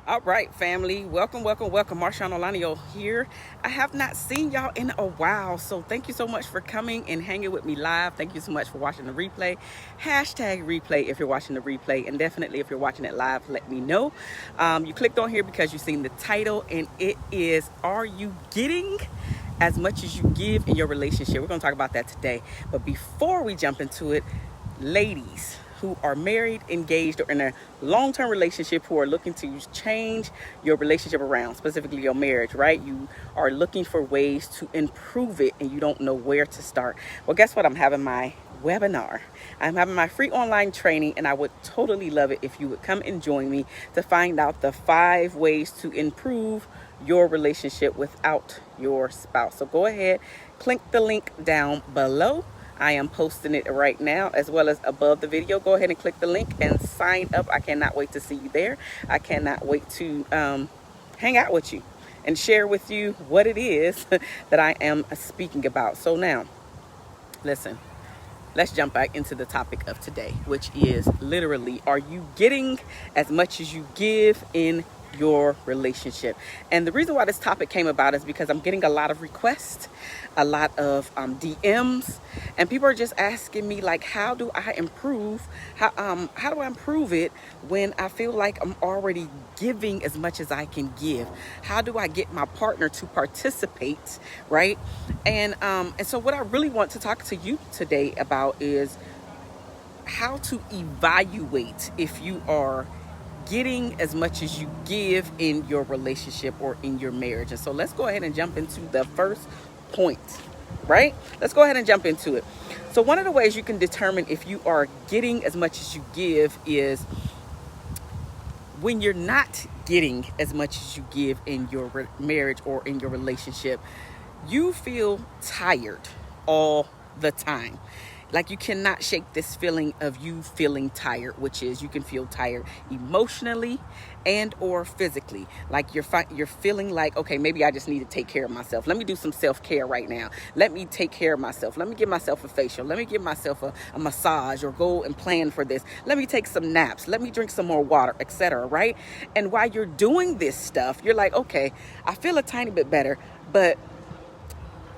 All right, family. Welcome. MarshaunO here. I have not seen y'all in a while, so thank you so much for coming and hanging with me live. Thank you so much for watching the replay. Hashtag replay if you're watching the replay, and definitely if you're watching it live, let me know. You clicked on here because you've seen the title, and it is, Are You Getting as Much as You Give in Your Relationship? We're going to talk about that today. But before we jump into it, ladies who are married, engaged, or in a long-term relationship who are looking to change your relationship around, specifically your marriage, right? You are looking for ways to improve it and you don't know where to start. Well, guess what? I'm having my webinar. I'm having my free online training, and I would totally love it if you would come and join me to find out the 5 ways to improve your relationship without your spouse. So go ahead, click the link down below. I am posting it right now as well as above the video. Go ahead and click the link and sign up. I cannot wait to see you there. I cannot wait to hang out with you and share with you what it is that I am speaking about. So now, listen, let's jump back into the topic of today, which is literally, are you getting as much as you give in your relationship? And the reason why this topic came about is because I'm getting a lot of requests, a lot of DMs, and people are just asking me, like, how do I improve? How do I improve it when I feel like I'm already giving as much as I can give? How do I get my partner to participate, right? And so what I really want to talk to you today about is how to evaluate if you are getting as much as you give in your relationship or in your marriage. And so let's go ahead and jump into the first point, right? Let's go ahead and jump into it. So one of the ways you can determine if you are getting as much as you give is when you're not getting as much as you give in your marriage or in your relationship, you feel tired all the time. Like, you cannot shake this feeling of you feeling tired, which is you can feel tired emotionally and or physically. Like you're feeling like, okay, maybe I just need to take care of myself. Let me do some self-care right now. Let me take care of myself. Let me give myself a facial. Let me give myself a massage, or go and plan for this. Let me take some naps. Let me drink some more water, etc. Right? And while you're doing this stuff, you're like, okay, I feel a tiny bit better, but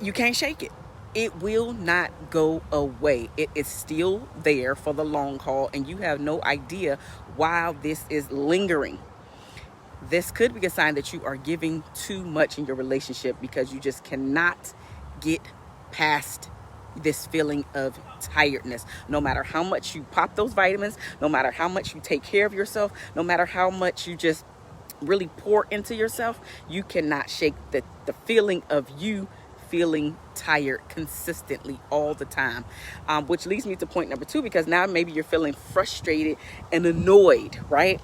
you can't shake it. It will not go away. It is still there for the long haul, and you have no idea why this is lingering. This could be a sign that you are giving too much in your relationship because you just cannot get past this feeling of tiredness. No matter how much you pop those vitamins, no matter how much you take care of yourself, no matter how much you just really pour into yourself, you cannot shake the feeling of you feeling tired consistently all the time, which leads me to point number 2, because now maybe you're feeling frustrated and annoyed, right?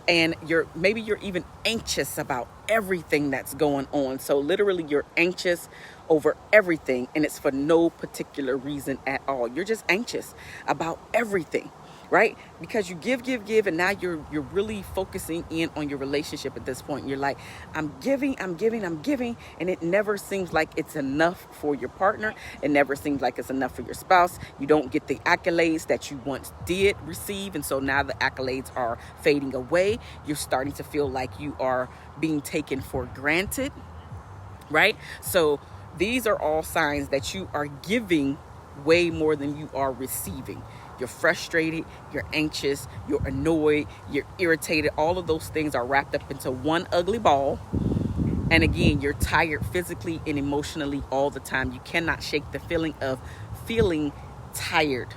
And you're even anxious about everything that's going on. So literally you're anxious over everything, and it's for no particular reason at all. You're just anxious about everything, right? Because you give, and now you're really focusing in on your relationship at this point. You're like, I'm giving, and it never seems like it's enough for your partner. It never seems like it's enough for your spouse. You don't get the accolades that you once did receive, and so now the accolades are fading away. You're starting to feel like you are being taken for granted, right? So these are all signs that you are giving way more than you are receiving. You're frustrated, you're anxious, you're annoyed, you're irritated. All of those things are wrapped up into one ugly ball. And again, you're tired physically and emotionally all the time. You cannot shake the feeling of feeling tired.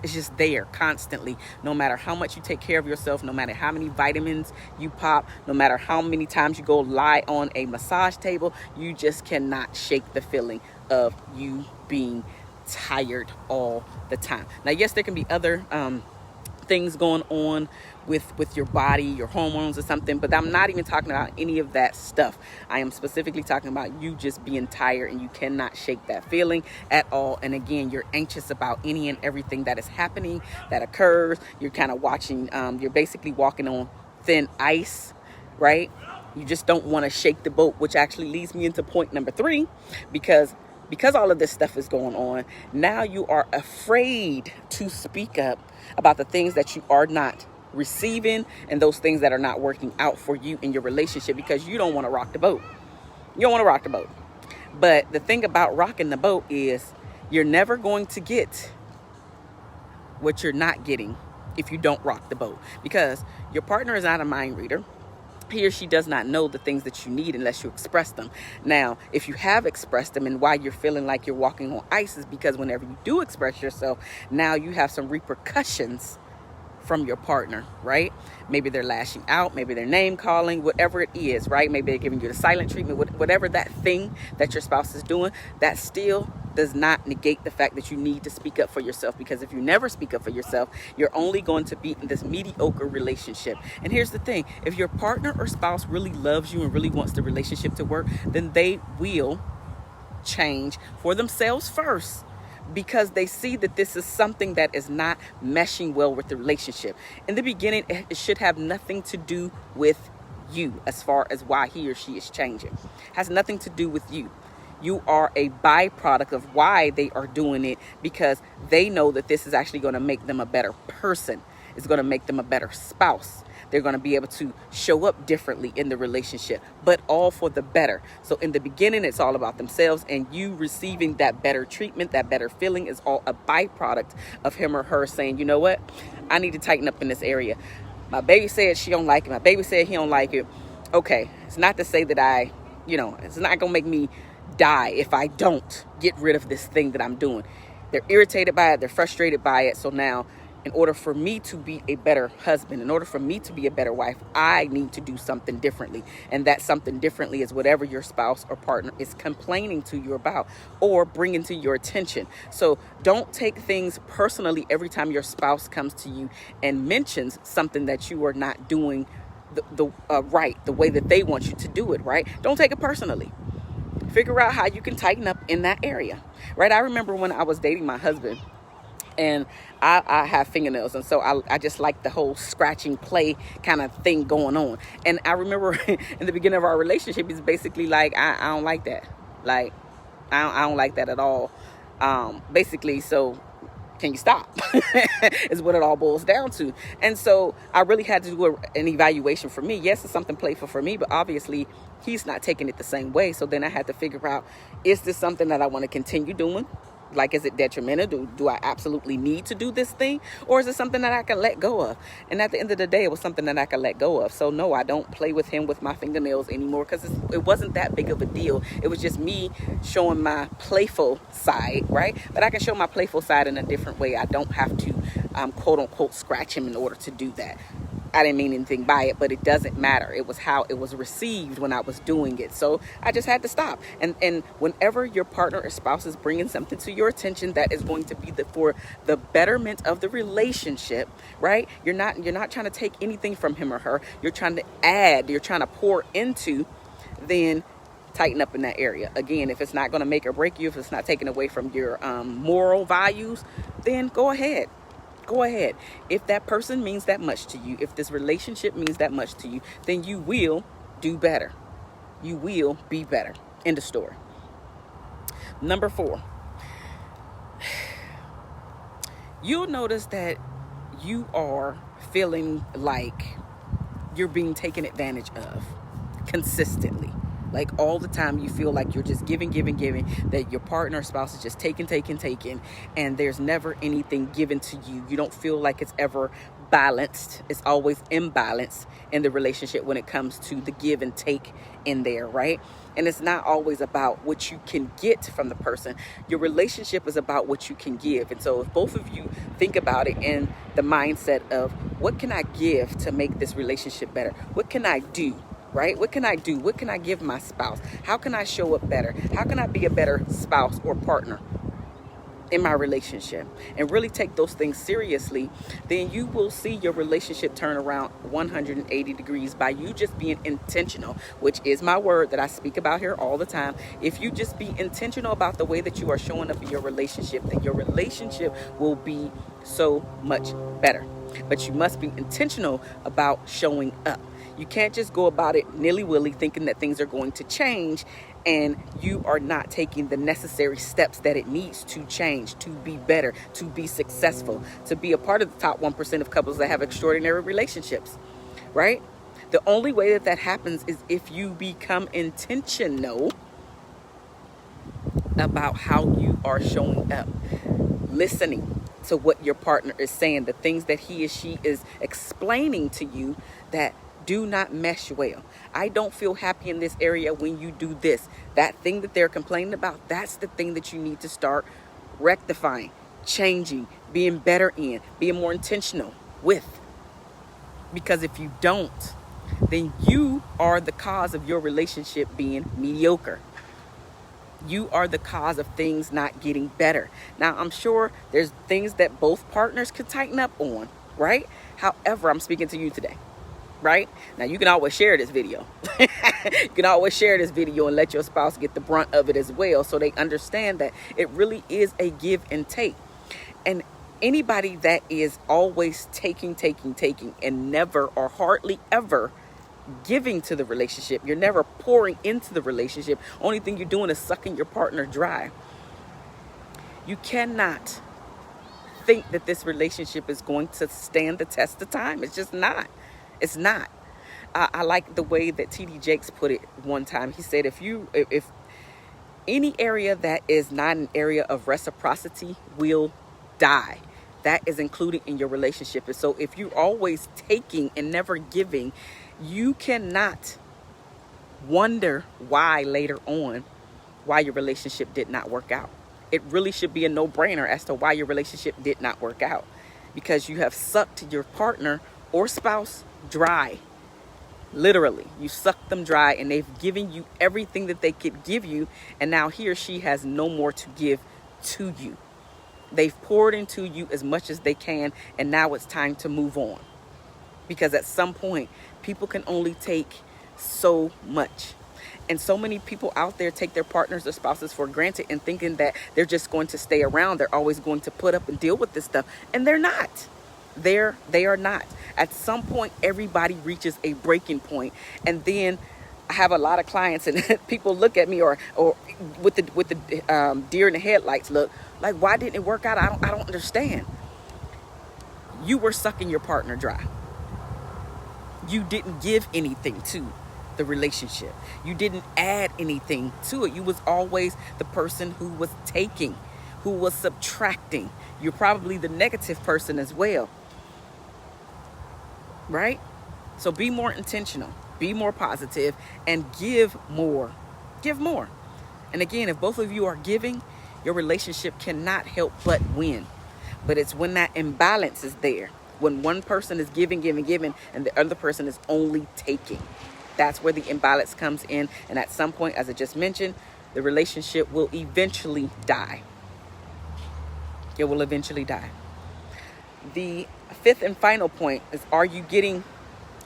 It's just there constantly. No matter how much you take care of yourself, no matter how many vitamins you pop, no matter how many times you go lie on a massage table, you just cannot shake the feeling of you being tired all the time. Now, yes, there can be other things going on with your body, your hormones or something, but I'm not even talking about any of that stuff. I am specifically talking about you just being tired, and you cannot shake that feeling at all. And again, you're anxious about any and everything that is happening, that occurs. You're kind of watching, you're basically walking on thin ice, right? You just don't want to shake the boat, which actually leads me into point number 3, because all of this stuff is going on, now you are afraid to speak up about the things that you are not receiving and those things that are not working out for you in your relationship, because you don't want to rock the boat. You don't want to rock the boat. But the thing about rocking the boat is you're never going to get what you're not getting if you don't rock the boat, because your partner is not a mind reader. He or she does not know the things that you need unless you express them. Now, if you have expressed them, and why you're feeling like you're walking on ice is because whenever you do express yourself, now you have some repercussions from your partner, right? Maybe they're lashing out, maybe they're name calling, whatever it is, right? Maybe they're giving you the silent treatment, whatever that thing that your spouse is doing, that still does not negate the fact that you need to speak up for yourself, because if you never speak up for yourself, you're only going to be in this mediocre relationship. And here's the thing, if your partner or spouse really loves you and really wants the relationship to work, then they will change for themselves first, because they see that this is something that is not meshing well with the relationship. In the beginning, it should have nothing to do with you as far as why he or she is changing. It has nothing to do with you. You are a byproduct of why they are doing it, because they know that this is actually going to make them a better person. It's going to make them a better spouse. They're going to be able to show up differently in the relationship, but all for the better. So in the beginning, it's all about themselves, and you receiving that better treatment, that better feeling is all a byproduct of him or her saying, you know what, I need to tighten up in this area. My baby said she don't like it. My baby said he don't like it. Okay, it's not to say that it's not going to make me die if I don't get rid of this thing that I'm doing. They're irritated by it. They're frustrated by it. So now, in order for me to be a better husband, in order for me to be a better wife, I need to do something differently. And that something differently is whatever your spouse or partner is complaining to you about or bringing to your attention. So don't take things personally every time your spouse comes to you and mentions something that you are not doing right, the way that they want you to do it, right? Don't take it personally. Figure out how you can tighten up in that area, right? I remember when I was dating my husband, and I have fingernails, and so I just like the whole scratching play kind of thing going on. And I remember in the beginning of our relationship, he's basically like, I don't like that. Like, I don't like that at all. Basically, so can you stop? Is what it all boils down to. And so I really had to do an evaluation for me. Yes, it's something playful for me, but obviously he's not taking it the same way. So then I had to figure out, is this something that I want to continue doing? Like, is it detrimental? Do I absolutely need to do this thing? Or is it something that I can let go of? And at the end of the day, it was something that I could let go of. So no, I don't play with him with my fingernails anymore, because it wasn't that big of a deal. It was just me showing my playful side, right? But I can show my playful side in a different way. I don't have to, quote unquote, scratch him in order to do that. I didn't mean anything by it, but it doesn't matter. It was how it was received when I was doing it. So I just had to stop. And whenever your partner or spouse is bringing something to your attention that is going to be for the betterment of the relationship, right? You're not trying to take anything from him or her. You're trying to add, you're trying to pour into, then tighten up in that area. Again, if it's not going to make or break you, if it's not taken away from your moral values, then go ahead. Go ahead. If that person means that much to you, if this relationship means that much to you, then you will do better. You will be better. End of story. Number 4. You'll notice that you are feeling like you're being taken advantage of consistently. Like all the time you feel like you're just giving, that your partner or spouse is just taking, and there's never anything given to you. You don't feel like it's ever balanced. It's always imbalanced in the relationship when it comes to the give and take in there, right? And it's not always about what you can get from the person. Your relationship is about what you can give. And so if both of you think about it in the mindset of, what can I give to make this relationship better? What can I do? Right? What can I do? What can I give my spouse? How can I show up better? How can I be a better spouse or partner in my relationship? And really take those things seriously. Then you will see your relationship turn around 180 degrees by you just being intentional, which is my word that I speak about here all the time. If you just be intentional about the way that you are showing up in your relationship, then your relationship will be so much better. But you must be intentional about showing up. You can't just go about it nilly-willy thinking that things are going to change and you are not taking the necessary steps that it needs to change, to be better, to be successful, to be a part of the top 1% of couples that have extraordinary relationships, right? The only way that that happens is if you become intentional about how you are showing up, listening to what your partner is saying, the things that he or she is explaining to you that do not mesh well. I don't feel happy in this area when you do this. That thing that they're complaining about, that's the thing that you need to start rectifying, changing, being better in, being more intentional with. Because if you don't, then you are the cause of your relationship being mediocre. You are the cause of things not getting better. Now, I'm sure there's things that both partners could tighten up on, right? However, I'm speaking to you today, right? Now, you can always share this video. You can always share this video and let your spouse get the brunt of it as well, so they understand that it really is a give and take. And anybody that is always taking, and never or hardly ever giving to the relationship, you're never pouring into the relationship, only thing you're doing is sucking your partner dry. You cannot think that this relationship is going to stand the test of time. It's just not. It's not. I like the way that T.D. Jakes put it one time. He said, if any area that is not an area of reciprocity will die. That is included in your relationship. And so if you're always taking and never giving, you cannot wonder why later on, why your relationship did not work out. It really should be a no-brainer as to why your relationship did not work out, because you have sucked your partner or spouse dry. Literally, you sucked them dry, and they've given you everything that they could give you, and now he or she has no more to give to you. They've poured into you as much as they can, and now it's time to move on. Because at some point, people can only take so much. And so many people out there take their partners or spouses for granted and thinking that they're just going to stay around. They're always going to put up and deal with this stuff. And they're not. They are not. At some point, everybody reaches a breaking point. And then I have a lot of clients and people look at me or with the deer in the headlights look, like, why didn't it work out? I don't understand. You were sucking your partner dry. You didn't give anything to the relationship. You didn't add anything to it. You was always the person who was taking, who was subtracting. You're probably the negative person as well. Right? So be more intentional, be more positive, and give more. Give more. And again, if both of you are giving, your relationship cannot help but win. But it's when that imbalance is there, when one person is giving, and the other person is only taking. That's where the imbalance comes in. And at some point, as I just mentioned, the relationship will eventually die. It will eventually die. The fifth and final point is, are you getting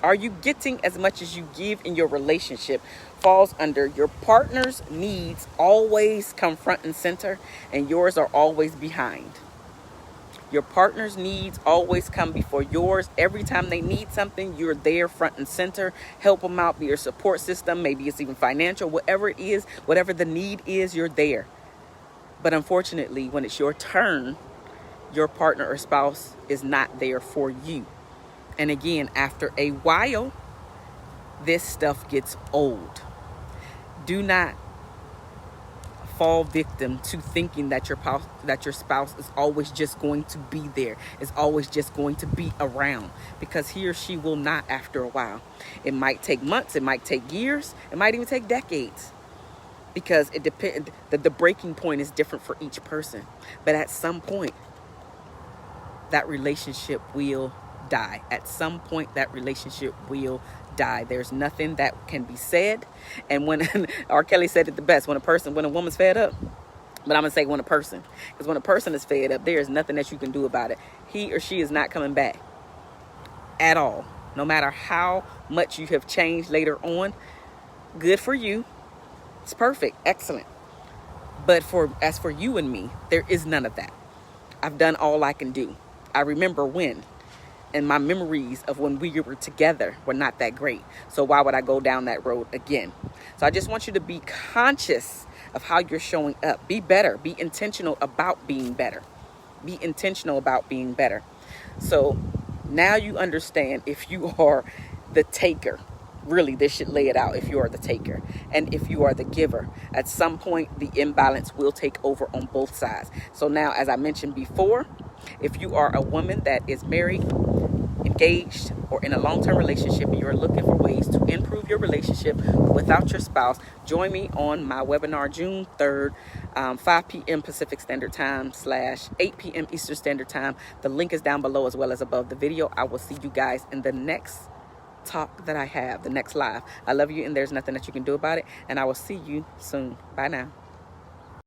as much as you give in your relationship? Falls under your partner's needs always come front and center, and yours are always behind. Your partner's needs always come before yours. Every time they need something, you're there front and center. Help them out, be your support system. Maybe it's even financial, whatever it is, whatever the need is, you're there. But unfortunately, when it's your turn, your partner or spouse is not there for you. And again, after a while, this stuff gets old. Do not fall victim to thinking that your spouse is always just going to be there, is always just going to be around, because he or she will not after a while. It might take months, it might take years, it might even take decades, because it depends. The breaking point is different for each person. But at some point, that relationship will die. At some point, that relationship will die. There's nothing that can be said. And when R. Kelly said it the best, when a woman's fed up, but I'm gonna say when a person, because when a person is fed up, there is nothing that you can do about it. He or she is not coming back at all. No matter how much you have changed later on, good for you. It's perfect, excellent. But as for you and me, there is none of that. I've done all I can do. I remember when. and my memories of when we were together were not that great. So why would I go down that road again? So I just want you to be conscious of how you're showing up. Be better. Be intentional about being better. Be intentional about being better. So now you understand if you are the taker. Really, this should lay it out if you are the taker. And if you are the giver, at some point, the imbalance will take over on both sides. So now, as I mentioned before, if you are a woman that is married, engaged, or in a long-term relationship, and you're looking for ways to improve your relationship without your spouse, join me on my webinar June 3rd, 5 p.m. Pacific Standard Time / 8 p.m. Eastern Standard Time. The link is down below as well as above the video. I will see you guys in the next talk that I have, the next live. I love you, and there's nothing that you can do about it, and I will see you soon. Bye now.